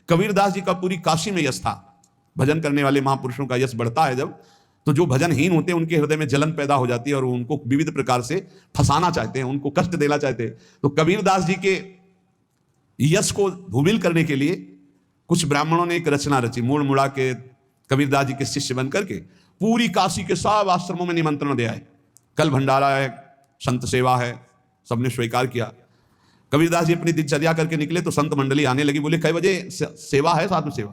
कबीरदास जी का पूरी काशी में यश था। भजन करने वाले महापुरुषों का यश बढ़ता है जब, तो जो भजनहीन होते हैं उनके हृदय में जलन पैदा हो जाती है और उनको विविध प्रकार से फंसाना चाहते हैं, उनको कष्ट देना चाहते हैं। तो कबीरदास जी के यश को धूमिल करने के लिए कुछ ब्राह्मणों ने एक रचना रची, मुड़ मुड़ा के कबीरदास जी के शिष्य बन करके पूरी काशी के सब आश्रमों में निमंत्रण दे आए। कल भंडारा है, संत सेवा है, सबने स्वीकार किया। कबीरदास जी अपनी दिनचर्या करके निकले तो संत मंडली आने लगी। बोले कई बजे सेवा है? साधु सेवा।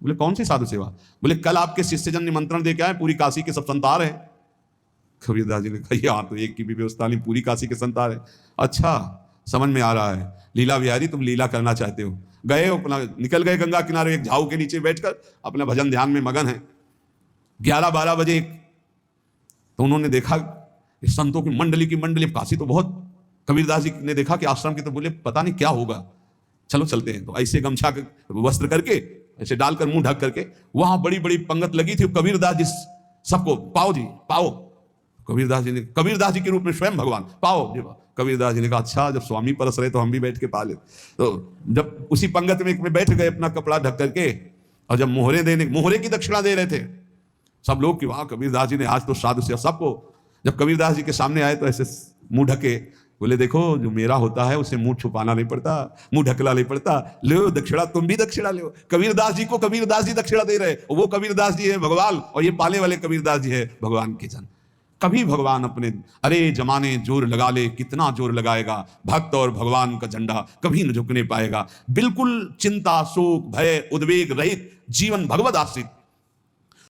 बोले कौन सी साधु सेवा? बोले कल आपके शिष्यजन निमंत्रण दे के आए, पूरी काशी के सब संत आ रहे हैं। कबीरदास जी ने कहा यार तो एक की भी व्यवस्था नहीं, पूरी काशी के संत आ रहे हैं। अच्छा समझ में आ रहा है, लीला बिहारी तुम लीला करना चाहते हो। गए अपना निकल गए गंगा किनारे, एक झाऊ के नीचे बैठकर अपना भजन ध्यान में मगन है। 11-12 बजे तो उन्होंने देखा संतों की मंडली काशी तो बहुत। कबीरदास जी ने देखा कि आश्रम की, तो बोले पता नहीं क्या होगा, चलो चलते हैं। तो ऐसे गमछा वस्त्र करके ऐसे डालकर मुंह ढक करके वहां बड़ी बड़ी पंगत लगी थी। कबीरदास जी सबको पाओ जी पाओ। कबीरदास जी के रूप में स्वयं भगवान पाओ जी। कबीरदास जी ने कहा अच्छा जब स्वामी परस रहे तो हम भी बैठ के पा ले। तो जब उसी पंगत में बैठ गए अपना कपड़ा ढक करके, और जब मोहरे की दक्षिणा दे रहे थे सब लोग कि वाह कबीरदास जी ने आज तो साधु से सबको। जब कबीरदास जी के सामने आए तो ऐसे मुंह ढके, बोले देखो जो मेरा होता है उसे मुंह छुपाना नहीं पड़ता, मुंह ढकला नहीं पड़ता। लो दक्षिणा, तुम भी दक्षिणा लो। कबीरदास जी को कबीरदास जी दक्षिणा दे रहे, वो कबीरदास जी है भगवान और ये पाले वाले कबीरदास जी है भगवान के जन। कभी भगवान अपने अरे जमाने जोर लगा ले, कितना जोर लगाएगा, भक्त और भगवान का झंडा कभी न झुकने पाएगा। बिल्कुल चिंता शोक भय उद्वेग रहित जीवन भगवद आश्रित